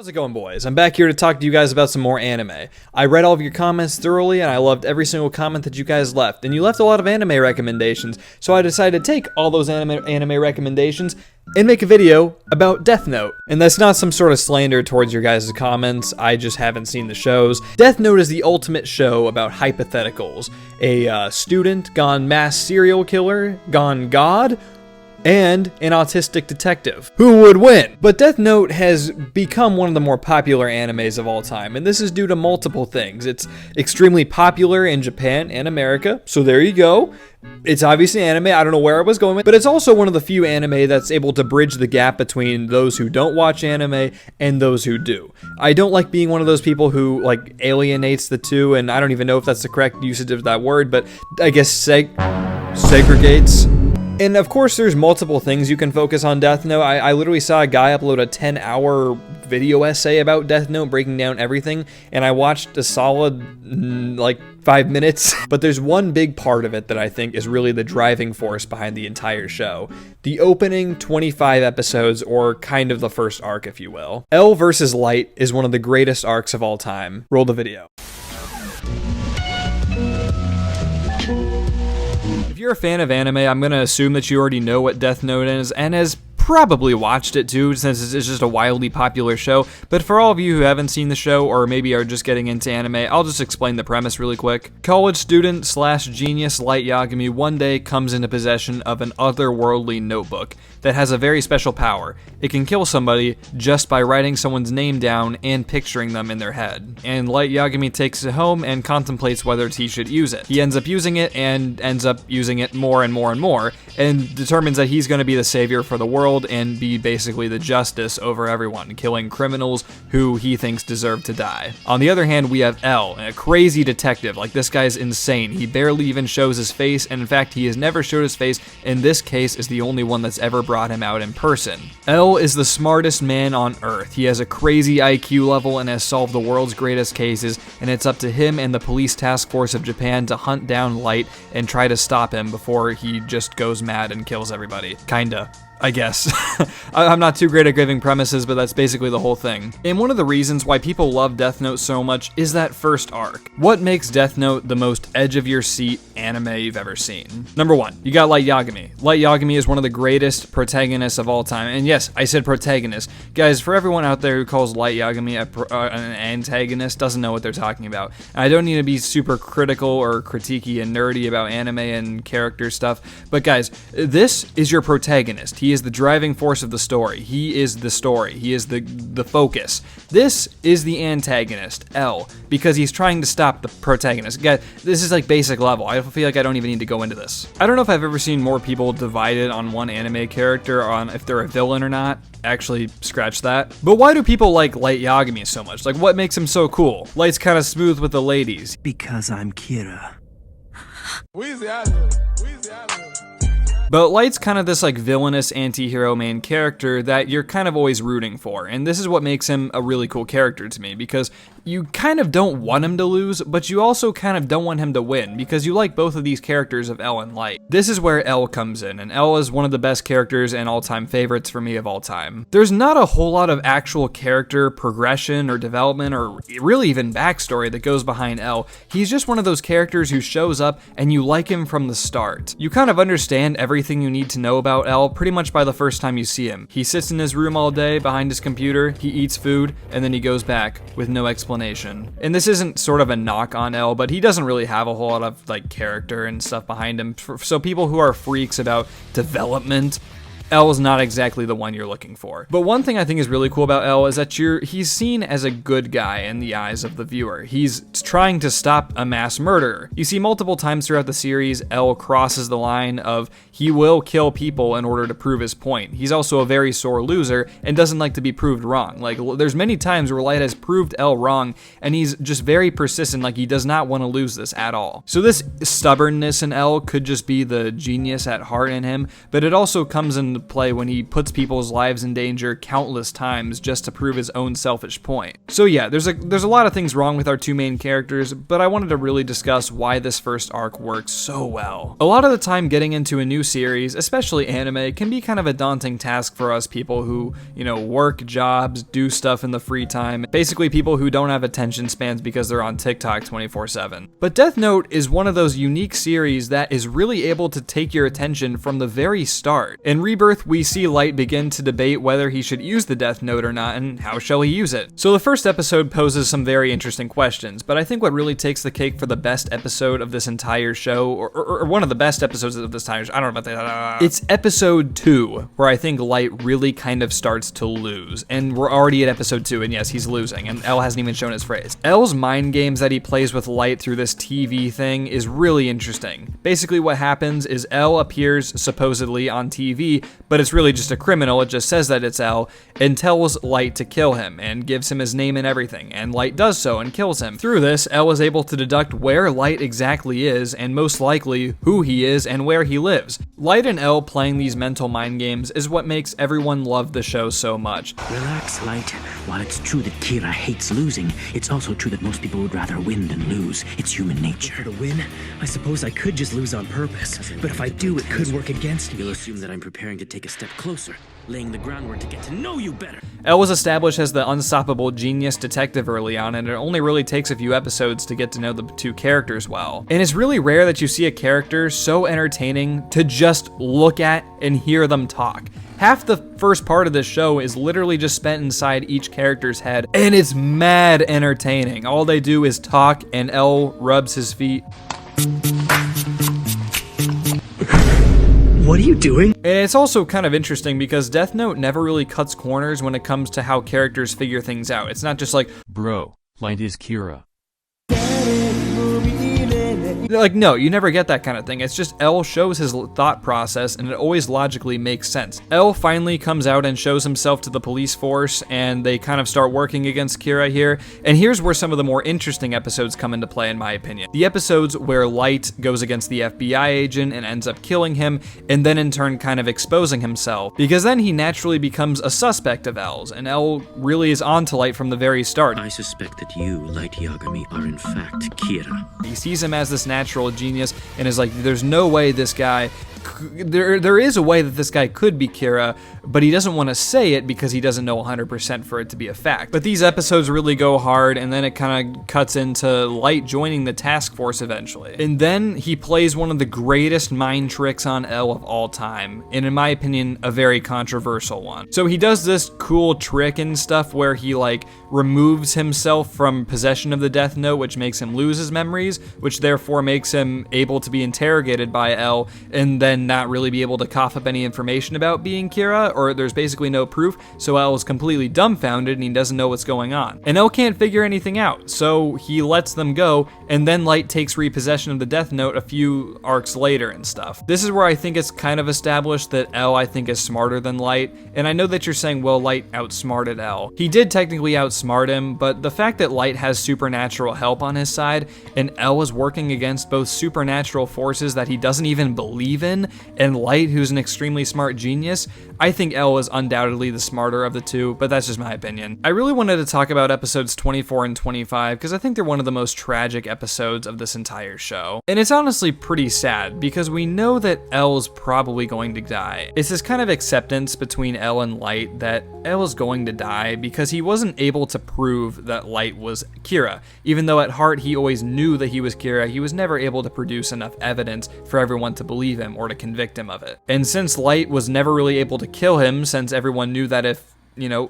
How's it going, boys? I'm back here to talk to you guys about some more anime. I read all of your comments thoroughly, and I loved every single comment that you guys left. And you left a lot of anime recommendations, so I decided to take all those anime recommendations and make a video about Death Note. And that's not some sort of slander towards your guys' comments, I just haven't seen the shows. Death Note is the ultimate show about hypotheticals. A student gone mass serial killer, gone god, and an autistic detective. Who would win? But Death Note has become one of the more popular animes of all time, and this is due to multiple things. It's extremely popular in Japan and America, so there you go. It's obviously anime, I don't know where I was going with, but it's also one of the few anime that's able to bridge the gap between those who don't watch anime and those who do. I don't like being one of those people who, like, alienates the two, and I don't even know if that's the correct usage of that word, but I guess segregates. And of course, there's multiple things you can focus on Death Note. I literally saw a guy upload a 10-hour video essay about Death Note, breaking down everything, and I watched a solid, 5 minutes. But there's one big part of it that I think is really the driving force behind the entire show. The opening 25 episodes, or kind of the first arc, if you will. L versus Light is one of the greatest arcs of all time. Roll the video. If you're a fan of anime, I'm going to assume that you already know what Death Note is, and has probably watched it too, since it's just a wildly popular show. But for all of you who haven't seen the show, or maybe are just getting into anime, I'll just explain the premise really quick. College student slash genius Light Yagami one day comes into possession of an otherworldly notebook that has a very special power. It can kill somebody just by writing someone's name down and picturing them in their head. And Light Yagami takes it home and contemplates whether he should use it. He ends up using it and ends up using it more and more and more, and determines that he's going to be the savior for the world and be basically the justice over everyone, killing criminals who he thinks deserve to die. On the other hand, we have L, a crazy detective. Like, this guy's insane. He barely even shows his face, and in fact, he has never showed his face. In this case, is the only one that's ever brought him out in person. L is the smartest man on Earth. He has a crazy IQ level and has solved the world's greatest cases, and it's up to him and the police task force of Japan to hunt down Light and try to stop him before he just goes mad and kills everybody. Kinda, I guess. I'm not too great at giving premises, but that's basically the whole thing. And one of the reasons why people love Death Note so much is that first arc. What makes Death Note the most edge-of-your-seat anime you've ever seen? Number one, you got Light Yagami. Light Yagami is one of the greatest protagonists of all time. And yes, I said protagonist. Guys, for everyone out there who calls Light Yagami an antagonist, doesn't know what they're talking about. And I don't need to be super critical or critiquey and nerdy about anime and character stuff, but guys, this is your protagonist. He is the driving force of the story. He is the story. He is the focus. This is the antagonist, L, because he's trying to stop the protagonist. Guys, this is like basic level. I feel like I don't even need to go into this. I don't know if I've ever seen more people divided on one anime character on if they're a villain or not. Actually, scratch that. But why do people like Light Yagami so much? Like, what makes him so cool? Light's kind of smooth with the ladies. Because I'm Kira. But Light's kind of this like villainous anti-hero main character that you're kind of always rooting for, and this is what makes him a really cool character to me, because you kind of don't want him to lose, but you also kind of don't want him to win, because you like both of these characters of L and Light. This is where L comes in, and L is one of the best characters and all-time favorites for me of all time. There's not a whole lot of actual character progression or development or really even backstory that goes behind L. He's just one of those characters who shows up and you like him from the start. You kind of understand everything you need to know about L pretty much by the first time you see him. He sits in his room all day behind his computer, he eats food, and then he goes back with no explanation. And this isn't sort of a knock on L, but he doesn't really have a whole lot of like character and stuff behind him. So people who are freaks about development, L is not exactly the one you're looking for. But one thing I think is really cool about L is that he's seen as a good guy in the eyes of the viewer. He's trying to stop a mass murderer. You see multiple times throughout the series, L crosses the line of he will kill people in order to prove his point. He's also a very sore loser and doesn't like to be proved wrong. Like, there's many times where Light has proved L wrong and he's just very persistent, like he does not want to lose this at all. So this stubbornness in L could just be the genius at heart in him, but it also comes into into play when he puts people's lives in danger countless times just to prove his own selfish point. So yeah, there's a lot of things wrong with our two main characters, but I wanted to really discuss why this first arc works so well. A lot of the time getting into a new series, especially anime, can be kind of a daunting task for us people who, work jobs, do stuff in the free time, basically people who don't have attention spans because they're on TikTok 24/7. But Death Note is one of those unique series that is really able to take your attention from the very start. In Rebirth, we see Light begin to debate whether he should use the Death Note or not, and how shall he use it. So the first episode poses some very interesting questions, but I think what really takes the cake for the best episode of this entire show, or one of the best episodes of this entire show, I don't know about that, it's episode 2, where I think Light really kind of starts to lose. And we're already at episode 2, and yes, he's losing, and L hasn't even shown his phrase. L's mind games that he plays with Light through this TV thing is really interesting. Basically what happens is L appears supposedly on TV, but it's really just a criminal, it just says that it's L, and tells Light to kill him, and gives him his name and everything, and Light does so and kills him. Through this, L is able to deduct where Light exactly is, and most likely who he is and where he lives. Light and L playing these mental mind games is what makes everyone love the show so much. Relax, Light. While it's true that Kira hates losing, it's also true that most people would rather win than lose. It's human nature. To win, I suppose I could just lose on purpose, but if I do, it could work against me. You'll assume that I'm preparing to take a step closer, laying the groundwork to get to know you better. L was established as the unstoppable genius detective early on, and it only really takes a few episodes to get to know the two characters well. And it's really rare that you see a character so entertaining to just look at and hear them talk. Half the first part of this show is literally just spent inside each character's head, and it's mad entertaining. All they do is talk, and L rubs his feet. What are you doing? And it's also kind of interesting because Death Note never really cuts corners when it comes to how characters figure things out. It's not just like, bro, Light is Kira. Like, no, you never get that kind of thing. It's just L shows his thought process, and it always logically makes sense. L finally comes out and shows himself to the police force, and they kind of start working against Kira here. And here's where some of the more interesting episodes come into play, in my opinion. The episodes where Light goes against the FBI agent and ends up killing him, and then in turn kind of exposing himself, because then he naturally becomes a suspect of L's, and L really is on to Light from the very start. I suspect that you, Light Yagami, are in fact Kira. He sees him as this natural genius and is like, there's no way this guy, there is a way that this guy could be Kira, but he doesn't want to say it because he doesn't know 100% for it to be a fact. But these episodes really go hard, and then it kind of cuts into Light joining the task force eventually. And then he plays one of the greatest mind tricks on L of all time, and in my opinion, a very controversial one. So he does this cool trick and stuff where he removes himself from possession of the Death Note, which makes him lose his memories, which therefore makes him able to be interrogated by L, and then not really be able to cough up any information about being Kira, or there's basically no proof, so L is completely dumbfounded and he doesn't know what's going on. And L can't figure anything out, so he lets them go, and then Light takes repossession of the Death Note a few arcs later and stuff. This is where I think it's kind of established that L, I think, is smarter than Light, and I know that you're saying, well, Light outsmarted L. He did technically outsmart him, but the fact that Light has supernatural help on his side, and L is working against both supernatural forces that he doesn't even believe in, and Light, who's an extremely smart genius, I think L is undoubtedly the smarter of the two, but that's just my opinion. I really wanted to talk about episodes 24 and 25 because I think they're one of the most tragic episodes of this entire show. And it's honestly pretty sad because we know that L is probably going to die. It's this kind of acceptance between L and Light that L is going to die because he wasn't able to prove that Light was Kira. Even though at heart he always knew that he was Kira, he was never able to produce enough evidence for everyone to believe him or to convict him of it. And since Light was never really able to kill him, since everyone knew that if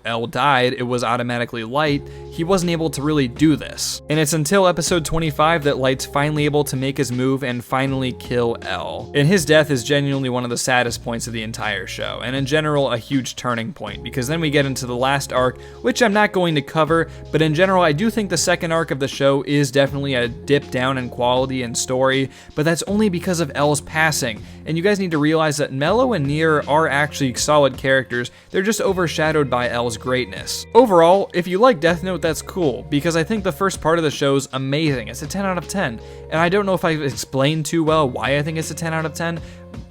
L died, it was automatically Light, he wasn't able to really do this. And it's until episode 25 that Light's finally able to make his move and finally kill L. And his death is genuinely one of the saddest points of the entire show, and in general, a huge turning point, because then we get into the last arc, which I'm not going to cover, but in general, I do think the second arc of the show is definitely a dip down in quality and story, but that's only because of L's passing. And you guys need to realize that Mello and Nier are actually solid characters, they're just overshadowed enamored by L's greatness. Overall, if you like Death Note, that's cool, because I think the first part of the show's amazing. It's a 10 out of 10, and I don't know if I've explained too well why I think it's a 10 out of 10.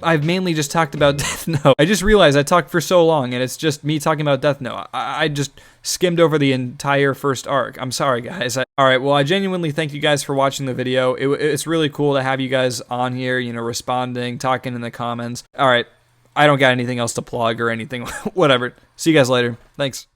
I've mainly just talked about Death Note. I just realized I talked for so long, and it's just me talking about Death Note. I just skimmed over the entire first arc. I'm sorry, guys. Alright, well, I genuinely thank you guys for watching the video. It's really cool to have you guys on here, you know, responding, talking in the comments. Alright, I don't got anything else to plug or anything. Whatever. See you guys later. Thanks.